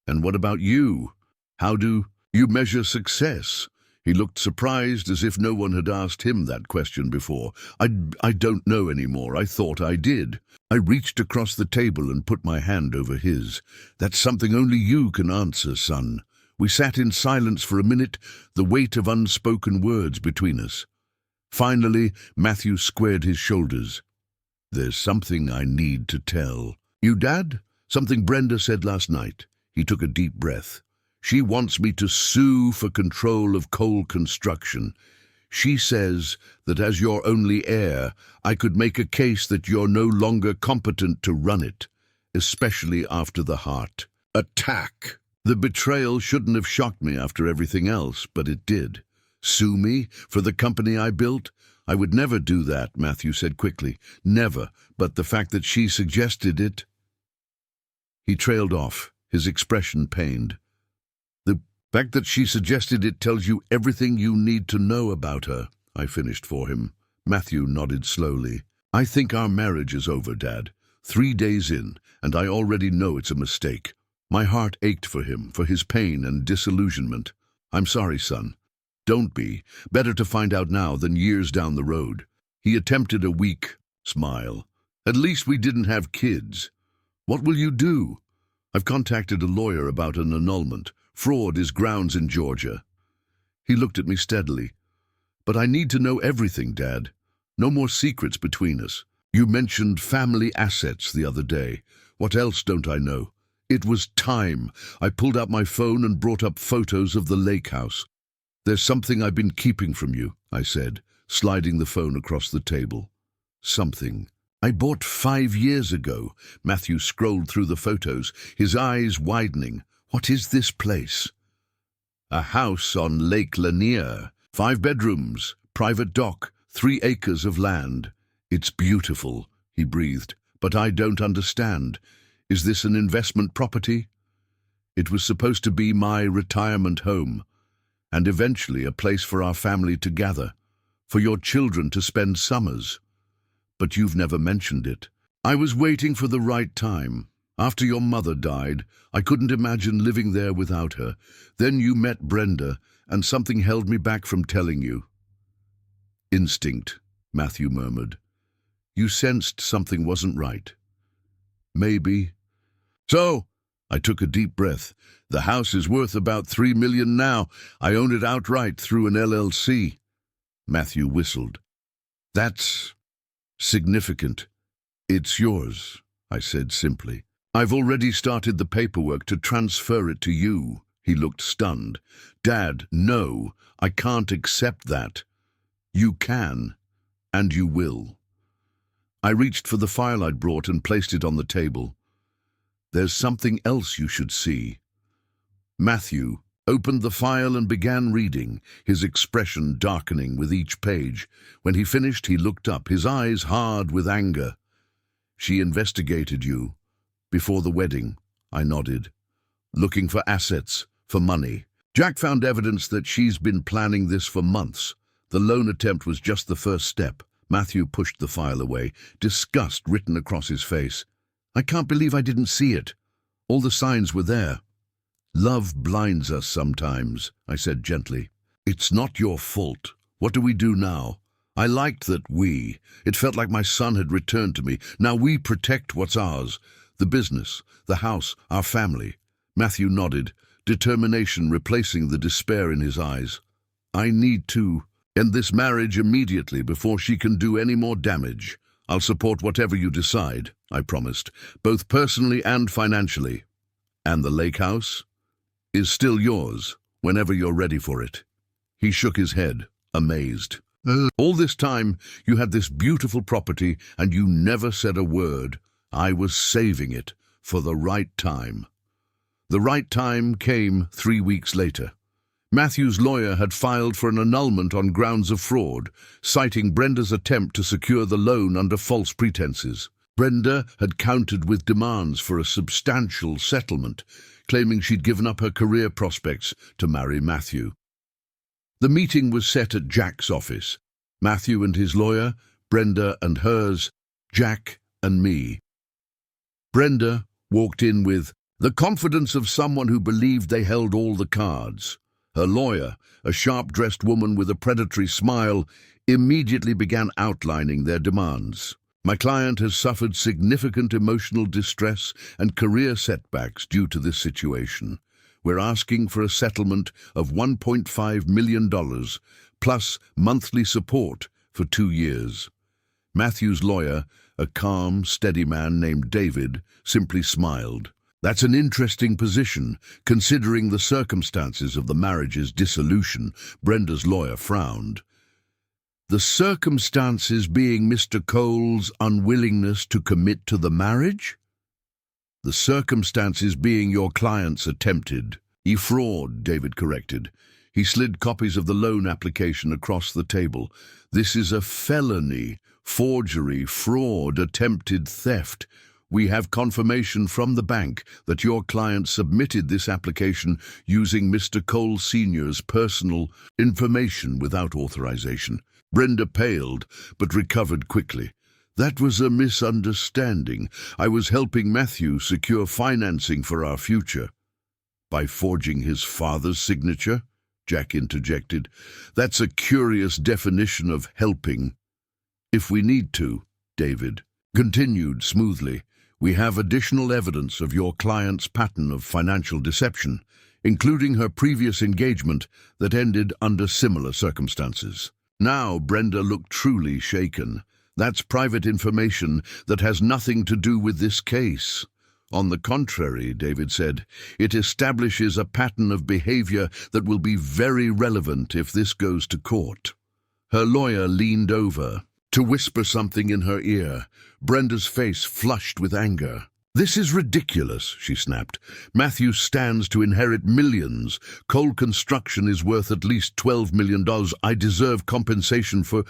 "And what about you? How do you measure success?" He looked surprised, as if no one had asked him that question before. I don't know anymore. I thought I did." I reached across the table and put my hand over his. "That's something only you can answer, son." We sat in silence for a minute, the weight of unspoken words between us. Finally, Matthew squared his shoulders. "There's something I need to tell." "You, Dad?" "Something Brenda said last night." He took a deep breath. "She wants me to sue for control of Cole Construction. She says that as your only heir, I could make a case that you're no longer competent to run it, especially after the heart attack." The betrayal shouldn't have shocked me after everything else, but it did. Sue me for the company I built? I would never do that, Matthew said quickly. Never. But the fact that she suggested it... He trailed off, his expression pained. The fact that she suggested it tells you everything you need to know about her, I finished for him. Matthew nodded slowly. I think our marriage is over, Dad. 3 days in, and I already know it's a mistake. My heart ached for him, for his pain and disillusionment. I'm sorry, son. Don't be. Better to find out now than years down the road. He attempted a weak smile. At least we didn't have kids. What will you do? I've contacted a lawyer about an annulment. Fraud is grounds in Georgia. He looked at me steadily. But I need to know everything, Dad. No more secrets between us. You mentioned family assets the other day. What else don't I know? It was time. I pulled out my phone and brought up photos of the lake house. There's something I've been keeping from you, I said, sliding the phone across the table. Something I bought 5 years ago. Matthew scrolled through the photos, his eyes widening. What is this place? A house on Lake Lanier. 5 bedrooms, private dock, 3 acres of land. It's beautiful, he breathed, but I don't understand. Is this an investment property? It was supposed to be my retirement home, and eventually a place for our family to gather, for your children to spend summers. But you've never mentioned it. I was waiting for the right time. After your mother died, I couldn't imagine living there without her. Then you met Brenda, and something held me back from telling you. Instinct, Matthew murmured. You sensed something wasn't right. Maybe. So, I took a deep breath. The house is worth about $3 million now. I own it outright through an LLC. Matthew whistled. That's significant. It's yours, I said simply. I've already started the paperwork to transfer it to you. He looked stunned. Dad, no, I can't accept that. You can, and you will. I reached for the file I'd brought and placed it on the table. There's something else you should see. Matthew opened the file and began reading, his expression darkening with each page. When he finished, he looked up, his eyes hard with anger. She investigated you. Before the wedding, I nodded. Looking for assets, for money. Jack found evidence that she's been planning this for months. The loan attempt was just the first step. Matthew pushed the file away, disgust written across his face. I can't believe I didn't see it. All the signs were there. Love blinds us sometimes, I said gently. It's not your fault. What do we do now? I liked that we. It felt like my son had returned to me. Now we protect what's ours. The business, the house, our family. Matthew nodded, determination replacing the despair in his eyes. I need to end this marriage immediately before she can do any more damage. I'll support whatever you decide, I promised, both personally and financially. And the lake house is still yours whenever you're ready for it. He shook his head, amazed. All this time, you had this beautiful property and you never said a word. I was saving it for the right time. The right time came 3 weeks later. Matthew's lawyer had filed for an annulment on grounds of fraud, citing Brenda's attempt to secure the loan under false pretenses. Brenda had countered with demands for a substantial settlement, claiming she'd given up her career prospects to marry Matthew. The meeting was set at Jack's office. Matthew and his lawyer, Brenda and hers, Jack and me. Brenda walked in with the confidence of someone who believed they held all the cards. Her lawyer, a sharp-dressed woman with a predatory smile, immediately began outlining their demands. My client has suffered significant emotional distress and career setbacks due to this situation. We're asking for a settlement of $1.5 million, plus monthly support for 2 years. Matthew's lawyer, a calm, steady man named David, simply smiled. That's an interesting position, considering the circumstances of the marriage's dissolution. Brenda's lawyer frowned. The circumstances being Mr. Cole's unwillingness to commit to the marriage? The circumstances being your client's attempted fraud, David corrected. He slid copies of the loan application across the table. "This is a felony, forgery, fraud, attempted theft. We have confirmation from the bank that your client submitted this application using Mr. Cole Sr.'s personal information without authorization." Brenda paled, but recovered quickly. "That was a misunderstanding. I was helping Matthew secure financing for our future." "By forging his father's signature?" Jack interjected. "That's a curious definition of helping." "If we need to," David continued smoothly, "we have additional evidence of your client's pattern of financial deception, including her previous engagement that ended under similar circumstances." Now Brenda looked truly shaken. "That's private information that has nothing to do with this case." "On the contrary," David said, "it establishes a pattern of behavior that will be very relevant if this goes to court." Her lawyer leaned over to whisper something in her ear. Brenda's face flushed with anger. "This is ridiculous," she snapped. "Matthew stands to inherit millions. Cole Construction is worth at least $12 million. I deserve compensation for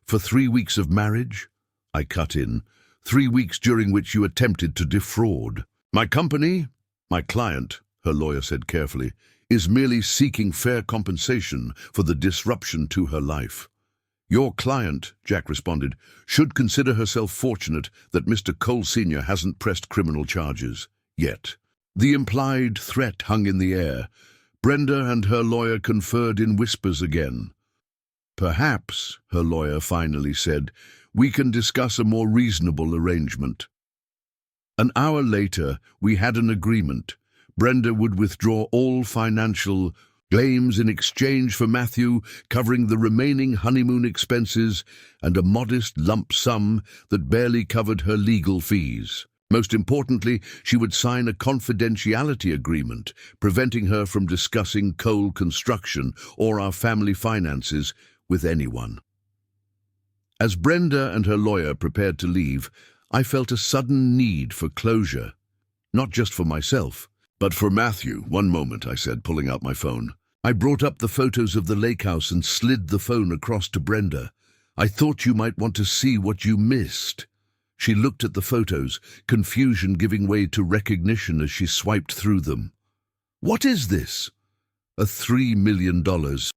3 weeks of marriage?" I cut in. 3 weeks during which you attempted to defraud. "My company, my client," her lawyer said carefully, "is merely seeking fair compensation for the disruption to her life." "Your client," Jack responded, "should consider herself fortunate that Mr. Cole Sr. hasn't pressed criminal charges yet." The implied threat hung in the air. Brenda and her lawyer conferred in whispers again. "Perhaps," her lawyer finally said, "we can discuss a more reasonable arrangement." An hour later, we had an agreement. Brenda would withdraw all financial claims in exchange for Matthew covering the remaining honeymoon expenses and a modest lump sum that barely covered her legal fees. Most importantly, she would sign a confidentiality agreement, preventing her from discussing Cole Construction or our family finances with anyone. As Brenda and her lawyer prepared to leave, I felt a sudden need for closure. Not just for myself, but for Matthew. "One moment," I said, pulling out my phone. I brought up the photos of the lake house and slid the phone across to Brenda. "I thought you might want to see what you missed." She looked at the photos, confusion giving way to recognition as she swiped through them. "What is this?" "A $3 million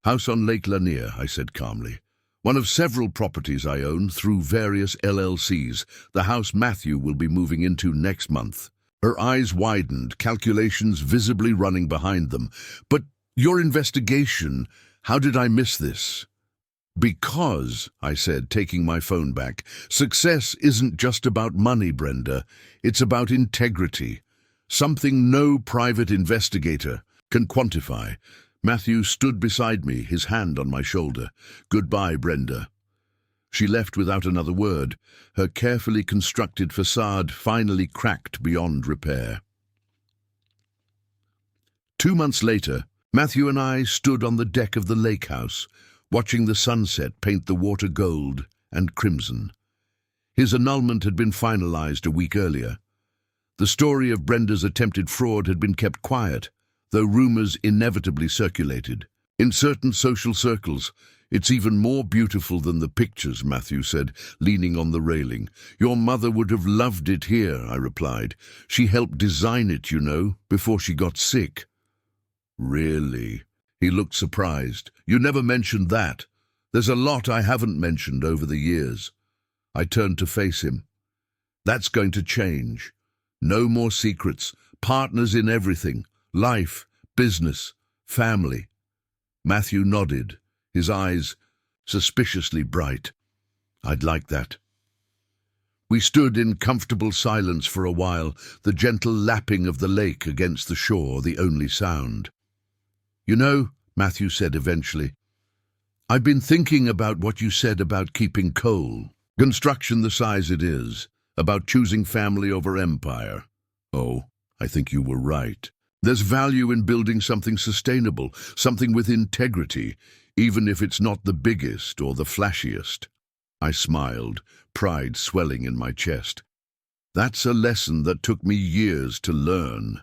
house on Lake Lanier," I said calmly. "One of several properties I own through various LLCs, the house Matthew will be moving into next month." Her eyes widened, calculations visibly running behind them. "But your investigation, how did I miss this?" "Because," I said, taking my phone back, "success isn't just about money, Brenda. It's about integrity. Something no private investigator can quantify." Matthew stood beside me, his hand on my shoulder. "Goodbye, Brenda." She left without another word. Her carefully constructed facade finally cracked beyond repair. 2 months later, Matthew and I stood on the deck of the lake house, watching the sunset paint the water gold and crimson. His annulment had been finalized a week earlier. The story of Brenda's attempted fraud had been kept quiet, though rumors inevitably circulated. "In certain social circles, it's even more beautiful than the pictures," Matthew said, leaning on the railing. "Your mother would have loved it here," I replied. "She helped design it, you know, before she got sick." "Really?" He looked surprised. "You never mentioned that. There's a lot I haven't mentioned over the years." I turned to face him. "That's going to change. No more secrets, partners in everything, life, business, family." Matthew nodded, his eyes suspiciously bright. "I'd like that." We stood in comfortable silence for a while, the gentle lapping of the lake against the shore the only sound. "You know," Matthew said eventually, "I've been thinking about what you said about keeping Cole Construction the size it is, about choosing family over empire. Oh, I think you were right. There's value in building something sustainable, something with integrity, even if it's not the biggest or the flashiest." I smiled, pride swelling in my chest. "That's a lesson that took me years to learn."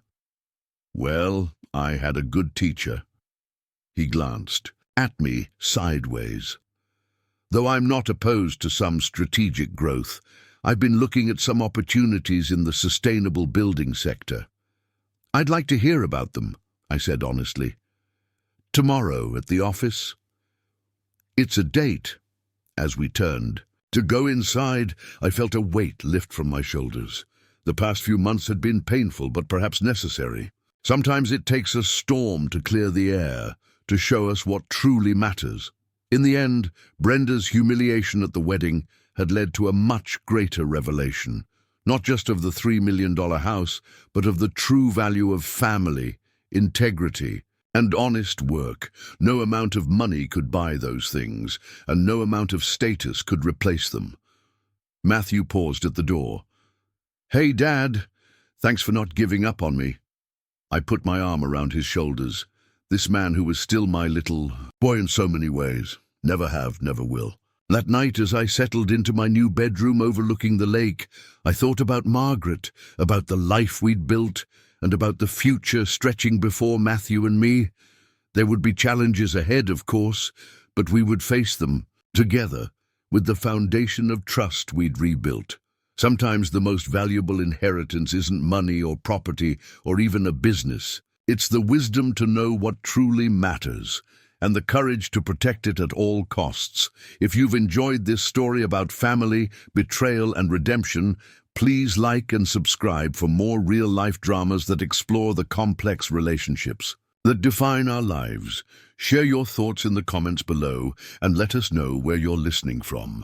"Well, I had a good teacher." He glanced at me sideways. Though I'm not opposed to some strategic growth, I've been looking at some opportunities in the sustainable building sector. I'd like to hear about them, I said honestly. Tomorrow at the office? It's a date. As we turned to go inside, I felt a weight lift from my shoulders. The past few months had been painful, but perhaps necessary. Sometimes it takes a storm to clear the air, to show us what truly matters. In the end, Brenda's humiliation at the wedding had led to a much greater revelation, not just of the $3 million house, but of the true value of family, integrity, and honest work. No amount of money could buy those things, and no amount of status could replace them. Matthew paused at the door. "Hey, Dad, thanks for not giving up on me." I put my arm around his shoulders. This man who was still my little boy in so many ways. Never have, never will. That night, as I settled into my new bedroom overlooking the lake, I thought about Margaret, about the life we'd built, and about the future stretching before Matthew and me. There would be challenges ahead, of course, but we would face them together with the foundation of trust we'd rebuilt. Sometimes the most valuable inheritance isn't money or property or even a business. It's the wisdom to know what truly matters and the courage to protect it at all costs. If you've enjoyed this story about family, betrayal, and redemption, please like and subscribe for more real-life dramas that explore the complex relationships that define our lives. Share your thoughts in the comments below and let us know where you're listening from.